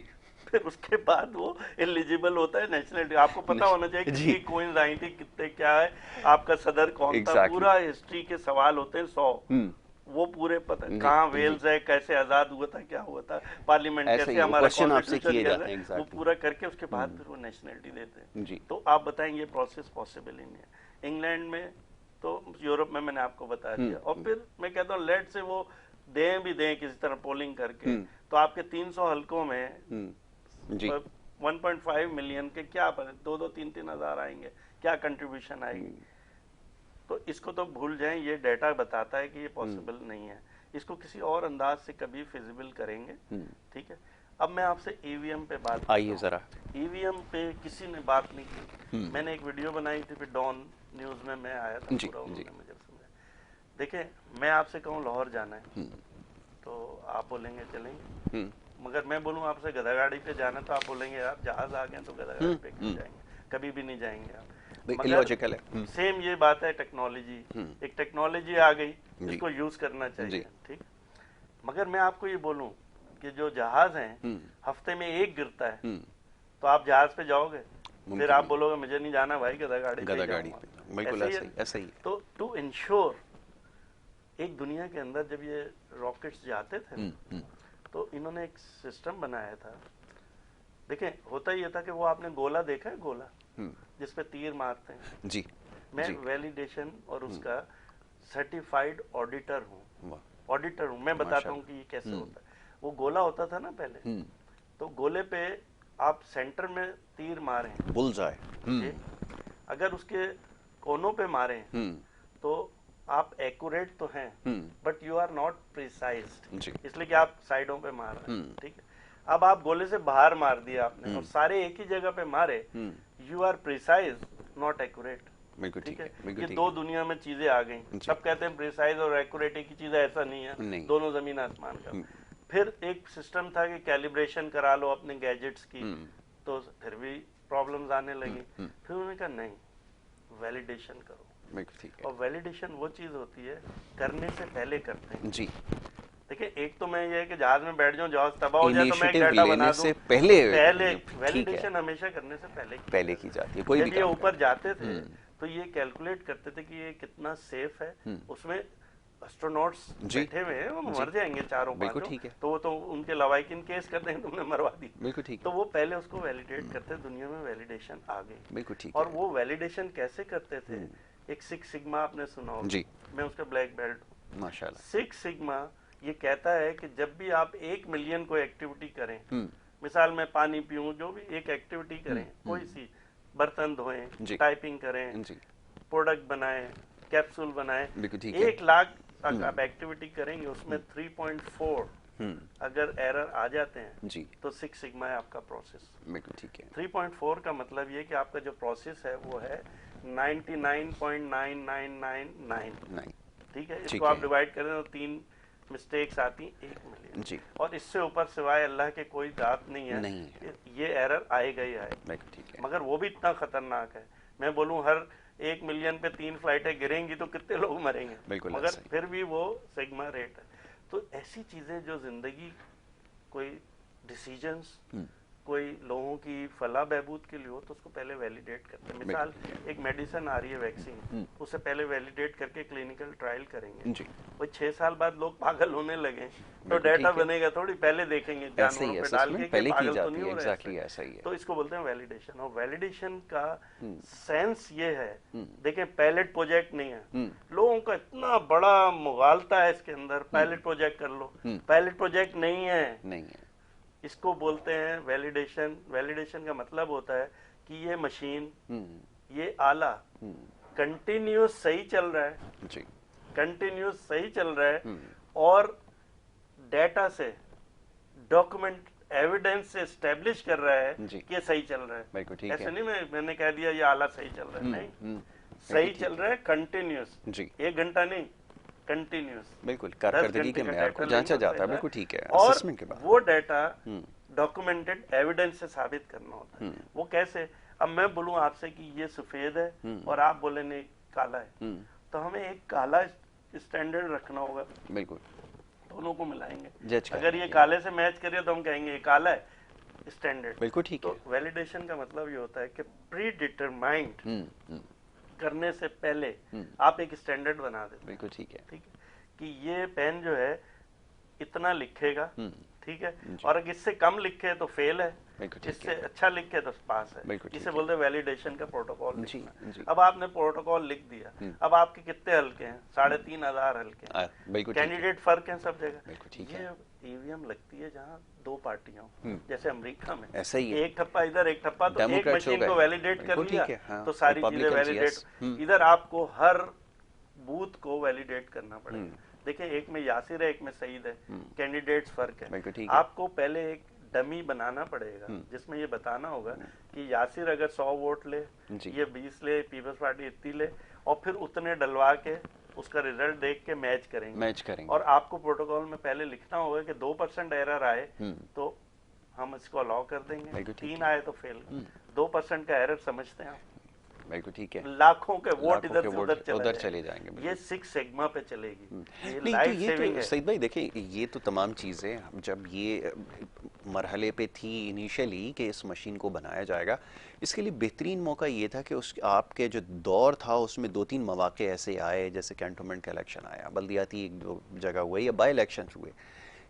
फिर उसके बाद वो एलिजिबल होता है नेशनलिटी। आपको पता होना चाहिए कि क्वीन आई थी, कितने क्या है, आपका सदर कौन था, पूरा हिस्ट्री के सवाल होते हैं 100, वो पूरे पता है कहाँ वेल्स है, कैसे आजाद हुआ था, क्या हुआ था, पार्लियामेंट कैसे, हमारा कॉन्स्टिट्यूशन कैसे, वो पूरा करके उसके बाद फिर वो नेशनलिटी देते हैं। तो आप बताएंगे प्रोसेस पॉसिबल ही नहीं है इंग्लैंड में, तो यूरोप में मैंने आपको बता दिया। और फिर मैं कहता हूँ लेट से वो दें भी दें किसी तरह पोलिंग करके, तो आपके 300 हलकों में 1.5 मिलियन के क्या 2-3 हजार आएंगे, क्या कंट्रीब्यूशन आएगी? तो इसको तो भूल जाएं, ये डेटा बताता है कि ये पॉसिबल नहीं है। इसको किसी और अंदाज से कभी फिजिबल करेंगे, ठीक है? अब मैं आपसे ईवीएम पे बात, आइए जरा। ईवीएम पे किसी ने बात नहीं की। मैंने एक वीडियो बनाई थी, फिर डॉन न्यूज में मैं आया था, पूरा उन्होंने मुझे समझाया। देखिए, मैं आपसे कहूँ लाहौर जाना है तो आप बोलेंगे चलेंगे, मगर मैं बोलूँ आपसे गधा गाड़ी पे जाना तो आप बोलेंगे आप जहाज आ गए तो गधा गाड़ी पे क्यों जाएंगे, कभी भी नहीं जाएंगे आप। इलॉजिकल है। सेम ये बात है टेक्नोलॉजी, एक टेक्नोलॉजी आ गई, इसको यूज करना चाहिए, ठीक। मगर मैं आपको ये बोलूं कि जो जहाज हैं हफ्ते में एक गिरता है, तो आप जहाज पे जाओगे? फिर आप बोलोगे मुझे नहीं जाना भाई, गधा गाड़ी पे जाऊंगा। बिल्कुल ऐसा ही। तो टू इंश्योर, एक दुनिया के अंदर जब ये रॉकेट्स जाते थे तो इन्होंने एक सिस्टम बनाया था। देखें, होता ये था कि वो आपने गोला देखा है, गोला जिसपे तीर मारते हैं जी, मैं वैलिडेशन और उसका सर्टिफाइड ऑडिटर हूँ, मैं बताता हूँ कि ये कैसे होता है। वो गोला होता था ना पहले, तो गोले पे आप सेंटर में तीर मारे, बुलजाई, अगर उसके कोनों पे मारे तो आप एक्यूरेट तो हैं, but you are not precised, इसलिए कि आप साइडों पे मार रहे हैं, ठीक है। अब आप गोले से बाहर मार दिया आपने और सारे एक ही जगह पे मारे, you are precise not accurate, बिल्कुल ठीक ठीक है, है, बिल्कुल ये ठीक दो है। दुनिया में चीजें आ गई। जी। सब कहते हैं प्रिसाइज और एक्यूरेट की चीजें, ऐसा नहीं है, नहीं। दोनों जमीन आसमान का। फिर एक सिस्टम था कि कैलिब्रेशन करा लो अपने गैजेट्स की, तो फिर भी प्रॉब्लम्स आने लगी। फिर उन्होंने कहा नहीं, वैलिडेशन करो। बिल्कुल ठीक है। और वैलिडेशन वो चीज होती है करने से पहले करते हैं। जी। देखिए, एक तो मैं ये है कि जहाज में बैठ जाऊं, जहाज तबाह हो जाए तो मैं एक इनिशिएटिव डाटा बना लेने दूं, से पहले पहले ठीक है, वैलिडेशन हमेशा करने से पहले पहले की जाती है कोई भी जब ये काम ऊपर करना। जाते थे तो ये कैलकुलेट करते थे कि ये कितना सेफ है। उसमें एस्ट्रोनॉट्स जी। बैठे हुए हैं, वो जी। मर जाएंगे चारों बिल्कुल पांचों, ठीक है। तो वो तो उनके लवाकिन केस कर देंगे, तुमने मरवा दी। बिल्कुल ठीक तो है। वो पहले उसको वैलिडेट करते, दुनिया में वैलिडेशन आ गई। बिल्कुल ठीक और है। वो वैलिडेशन कैसे करते थे, एक सिक्स सिग्मा आपने सुना होगा, जी। मैं उसका ब्लैक बेल्ट हूँ। माशाल्लाह। सिक्स सिग्मा ये कहता है कि जब भी आप 1 मिलियन को एक्टिविटी करें, मिसाल में पानी पीऊं, जो भी एक एक्टिविटी करें, कोई सी, बर्तन धोएं, जी। टाइपिंग करें, जी। प्रोडक्ट बनाएं, कैप्सूल बनाएं, बिल्कुल ठीक है। 1 लाख आप एक्टिविटी करेंगे, उसमें 3.4 अगर एरर आ जाते हैं जी। तो 6 सिग्मा है आपका प्रोसेस। बिल्कुल ठीक है। 3.4 का मतलब ये कि आपका जो प्रोसेस है वो है 99.9999। नहीं। ठीक है, ठीक इसको आप है। डिवाइड करें तो 3 मिस्टेक्स आती 1 मिलियन। जी। और इससे ऊपर सिवाय अल्लाह के कोई दात नहीं है, नहीं है। ये एरर आएगा ही आएगा। बिल्कुल ठीक है। मगर वो भी इतना खतरनाक है, मैं बोलूं हर 1 मिलियन पे 3 फ्लाइटें गिरेंगी तो कितने लोग मरेंगे, बिल्कुल मगर ऐसा ही। फिर भी वो सिग्मा रेट है। तो ऐसी चीजें जो जिंदगी, कोई डिसीजंस, कोई लोगों की फलाह बहबूद के लिए हो, तो उसको पहले वैलिडेट करते हैं। मिसाल, एक मेडिसिन आ रही है, वैक्सीन, उसे पहले वैलिडेट करके क्लिनिकल ट्रायल करेंगे। जी। वो 6 साल बाद लोग पागल होने लगे तो बिल्कुल डाटा ठीक है। बनेगा थोड़ी, पहले देखेंगे ऐसे ही जानवरों पे डाल असेसमेंट के कि पहले की पागल तो जाती नहीं है। हो रहे एग्जैक्टली इससे। ऐसा ही है। तो इसको बोलते हैं वैलिडेशन। और वैलिडेशन का सेंस ये है, देखें, पायलट प्रोजेक्ट नहीं है, लोगों का इतना बड़ा मुगालता है इसके अंदर, पायलट प्रोजेक्ट कर लो, पायलट प्रोजेक्ट नहीं है, नहीं है। इसको बोलते हैं वैलिडेशन। वैलिडेशन का मतलब होता है कि ये मशीन, ये आला कंटिन्यूस सही चल रहा है, जी। कंटिन्यूस सही चल रहा है, और डेटा से, डॉक्यूमेंट एविडेंस से एस्टेब्लिश कर रहा है जी। कि ये सही चल रहा है। बिल्कुल ठीक ऐसे है। नहीं मैंने कह दिया ये आला सही चल रहा है, नहीं, सही बिल्कुल चल रहा है कंटिन्यूस, जी। 1 घंटा नहीं, कंटिन्यूस। बिल्कुल 10 कारकर्दगी घंटे के का मैार डाटा को जांचा लेना जाता है। पड़ेगा, बिल्कुल ठीक है। और असेसमेंट के बाद वो डाटा डॉक्यूमेंटेड एविडेंस से साबित करना होता है। वो कैसे, अब मैं बोलूं आपसे कि ये सफेद है और आप बोले नहीं काला है, तो हमें एक काला स्टैंडर्ड रखना होगा, बिल्कुल दोनों को मिलाएंगे। जज अगर ये काले से मैच करे तो हम कहेंगे ये काला है, स्टैंडर्ड। बिल्कुल ठीक तो है। वैलिडेशन का मतलब ये होता है कि प्री डिटरमाइंड करने से पहले आप एक स्टैंडर्ड बना देते हैं। बिल्कुल ठीक है। ठीक है, कि ये पेन जो है इतना लिखेगा, ठीक है, जी। और अगर इससे कम लिखे तो फेल है, बिल्कुल ठीक इससे है। अच्छा लिखे तो पास है। बिल्कुल ठीक इसे है। बोलते हैं वैलिडेशन का प्रोटोकॉल जी। लिखना। जी। अब आपने प्रोटोकॉल लिख दिया, अब आपके कितने हल्के हैं, 3,500 हल्के हैं, बिल्कुल ठीक है। कैंडिडेट फर्क हैं सब जगह। बिल्कुल ठीक ये है। ईवीएम लगती है जहाँ 2 पार्टियां हों, जैसे अमेरिका में ऐसा ही है। एक ठप्पा इधर एक ठप्पा, तो एक डेमोक्रेट्स हो मशीन को गए। वैलिडेट कर बिल्कुल लिया, ठीक है, हाँ। तो सारी चीजें Republicans, वैलिडेट। yes। इधर आपको हर बूथ को वैलिडेट करना पड़ेगा। देखिए, एक में यासिर है, एक में सईद है, कैंडिडेट्स फर्क है। बिल्कुल ठीक है। आपको पहले एक डमी बनाना पड़ेगा जिसमें ये बताना होगा कि यासिर अगर 100 वोट ले, जी। ये 20 ले, पीपल्स पार्टी इतनी ले, और फिर उतने डलवा के उसका रिजल्ट देख के मैच करेंगे। और आपको प्रोटोकॉल में पहले लिखना होगा कि 2% एरर आए तो हम इसको अलाउ कर देंगे, 3 आए तो फेल। 2% का एरर समझते हैं आप, बिल्कुल ठीक है। लाखों के वोट इधर से उधर चले जाएंगे। ये 6 सिग्मा पे चलेगी। ये नहीं, तो लाइफ ये सेविंग तो है। सईद भाई देखें, ये तो तमाम चीज़ें जब ये मरहले पे थी इनिशियली कि इस मशीन को बनाया जाएगा, इसके लिए बेहतरीन मौका ये था कि उस आपके जो दौर था उसमें 2-3 मौके ऐसे आए, जैसे कैंटोनमेंट का इलेक्शन आया, बल्दियाती 1-2 जगह हुए या बाई इलेक्शन हुए।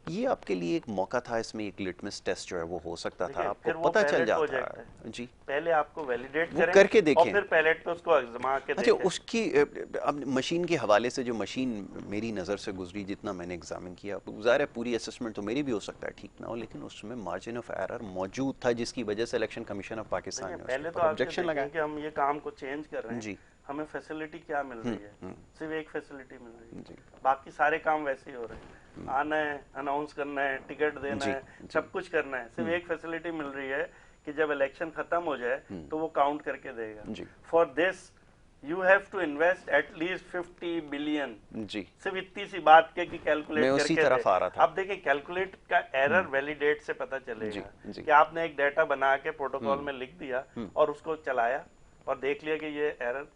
ये आपके लिए एक मौका था, इसमें एक लिटमस टेस्ट जो है वो हो सकता था, आपको पता चल जाता है। जी। पहले आपको वैलिडेट वो करके देखें, और फिर पैलेट पे उसको आजमा के अच्छा देखें। उसकी अब मशीन के हवाले से जो मशीन मेरी नज़र से गुजरी, जितना मैंने एग्जामिन किया, ज़ाहिर है पूरी असेसमेंट तो मेरी भी हो सकता है ठीक ना हो, लेकिन उसमें मार्जिन ऑफ एरर मौजूद था, जिसकी वजह से इलेक्शन कमीशन ऑफ पाकिस्तान ने पहले तो ऑब्जेक्शन लगाया कि हम ये काम को चेंज कर रहे हैं जी। हमें फैसिलिटी क्या मिल रही है, सिर्फ एक फैसिलिटी मिल रही है, जी। बाकी सारे काम वैसे ही हो रहे हैं, आना है, अनाउंस करना है, टिकट देना जी, है, सब कुछ करना है, सिर्फ एक फैसिलिटी मिल रही है कि जब इलेक्शन खत्म हो जाए तो वो काउंट करके देगा। For this you have to invest at least 50 billion. जी, सिर्फ इतनी सी बात के कि कैलकुलेट मैं करके उसी तरफ आ रहा था। अब देखिए कैलकुलेट का एरर वैलिडेट से पता चलेगा जी। कि आपने एक डाटा बना के प्रोटोकॉल में लिख दिया और उसको चलाया और देख लिया कि ये एरर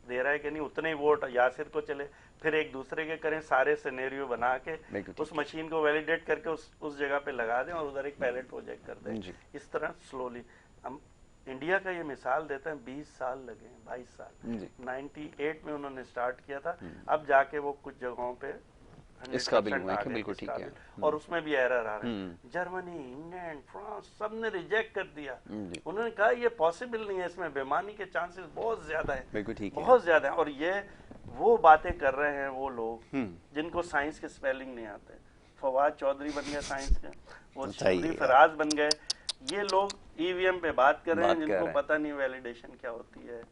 दे रहा है कि नहीं, उतने ही वोट यासिर को चले, फिर एक दूसरे के करें, सारे सिनेरियो बना के उस मशीन को वैलिडेट करके उस जगह पे लगा दें और उधर एक पायलट प्रोजेक्ट कर दें। इस तरह स्लोली हम इंडिया का ये मिसाल देते हैं, 20 साल लगे हैं, 22 साल। 98 में उन्होंने स्टार्ट किया था, अब जाके वो कुछ जगहों पे इस काबिल हुए हैं, बिल्कुल ठीक है। और उसमें भी एरर आ रहे हैं। जर्मनी, इंग्लैंड, फ्रांस सब ने रिजेक्ट कर दिया। उन्होंने कहा ये पॉसिबल नहीं है, इसमें बेईमानी के चांसेस बहुत ज्यादा है, बिल्कुल ठीक है, बहुत ज्यादा है। और ये वो बातें कर रहे हैं वो लोग जिनको साइंस के स्पेलिंग नहीं आते। फवाद चौधरी बन गए साइंस के, वो चौधरी फराज बन गए। ये लोग ईवीएम पे बात कर रहे हैं जिनको पता नहीं वैलिडेशन क्या होती है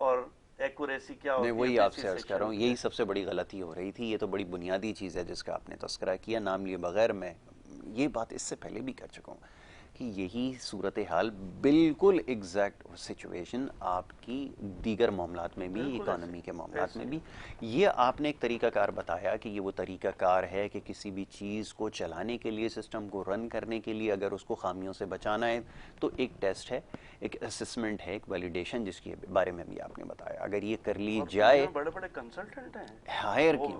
और एक्यूरेसी क्या होती है। वही आपसे अर्ज कर रहा हूँ, यही सबसे बड़ी गलती हो रही थी। ये तो बड़ी बुनियादी चीज़ है जिसका आपने तस्करा किया, नाम लिए बगैर। मैं ये बात इससे पहले भी कर चुका हूँ कि यही सूरत हाल बिल्कुल एग्जैक्ट सिचुएशन आपकी दीगर मामलात में भी, इकोनॉमी के मामलात में भी। ये आपने एक तरीकाकार बताया कि ये वो तरीकाकार है कि किसी भी चीज़ को चलाने के लिए, सिस्टम को रन करने के लिए, अगर उसको खामियों से बचाना है तो एक टेस्ट है, एक असेसमेंट है, एक वैलिडेशन, जिसके बारे में भी आपने बताया। अगर ये कर ली जाए, बड़े बड़े कंसल्टेंट हैं हायर की,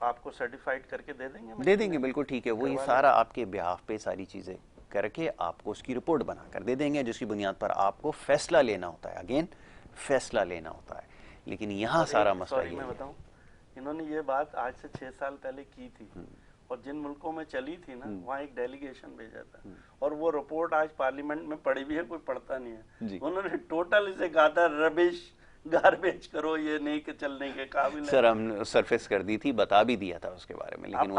आपको सर्टिफाइड करके दे देंगे, बिल्कुल ठीक है। वही सारा आपके बिहाफ पे सारी चीज़ें करके आपको उसकी रिपोर्ट बनाकर दे देंगे, जिसकी बुनियाद पर आपको फैसला लेना होता है। अगेन फैसला लेना होता है। लेकिन यहाँ सारा मसला ये मैं बताऊं, इन्होंने ये बात आज से 6 साल पहले की थी और जिन मुल्कों में चली थी ना, वहाँ एक डेलीगेशन भेजा था और वो रिपोर्ट आज पार्लियामेंट में पड़ी भी है, कोई पढ़ता नहीं है। उन्होंने टोटल इसे कहा था रबिश, गार्बेज करो, ये नहीं कि चलने के काबिल है। सर हम सरफेस कर दी थी, बता भी दिया था उसके बारे में, लेकिन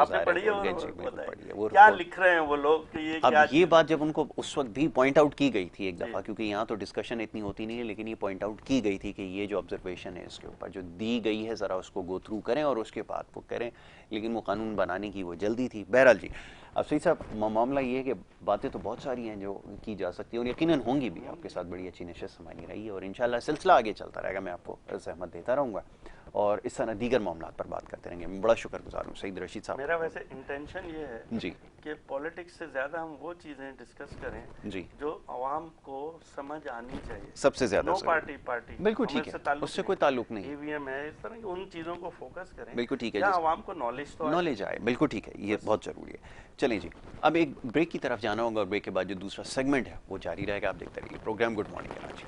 वो क्या लिख रहे हैं वो लोग कि ये क्या। ये बात जब उनको उस वक्त भी पॉइंट आउट की गई थी एक दफा, क्योंकि यहाँ तो डिस्कशन इतनी होती नहीं है, लेकिन ये पॉइंट आउट की गई थी कि ये जो ऑब्जर्वेशन है इसके ऊपर जो दी गई है, जरा उसको गो थ्रू करें और उसके बाद वो करें। लेकिन वो कानून बनाने की वो जल्दी थी। बहरहाल जी, अब सही साहब, मामला ये है कि बातें तो बहुत सारी हैं जो की जा सकती हैं और यकीनन होंगी भी। आपके साथ बड़ी अच्छी नशिस्त हमारी रही है और इंशाल्लाह सिलसिला आगे चलता रहेगा। मैं आपको सहमत देता रहूँगा और इस तरह दीगर मामला पर बात करते रहेंगे। मैं बड़ा शुक्रगुजार हूँ सईद रशीद साहब। मेरा वैसे इंटेंशन ये है जी कि पॉलिटिक्स से ज्यादा हम वो चीजें डिस्कस करें जी जो आवाम को समझ आनी चाहिए, सबसे ज्यादा। नो पार्टी बिल्कुल ठीक है, उससे कोई ताल्लुक नहीं। ईवीएम है, इस तरह की उन चीजों को फोकस करें। बिल्कुल ठीक है, आवाम को नॉलेज आए। बिल्कुल ठीक है, ये बहुत जरूरी है। चलिए जी, अब एक ब्रेक की तरफ जाना होगा और ब्रेक के बाद जो दूसरा सेगमेंट है वो जारी रहेगा। आप देखते रहिए प्रोग्राम गुड मॉर्निंग कराची।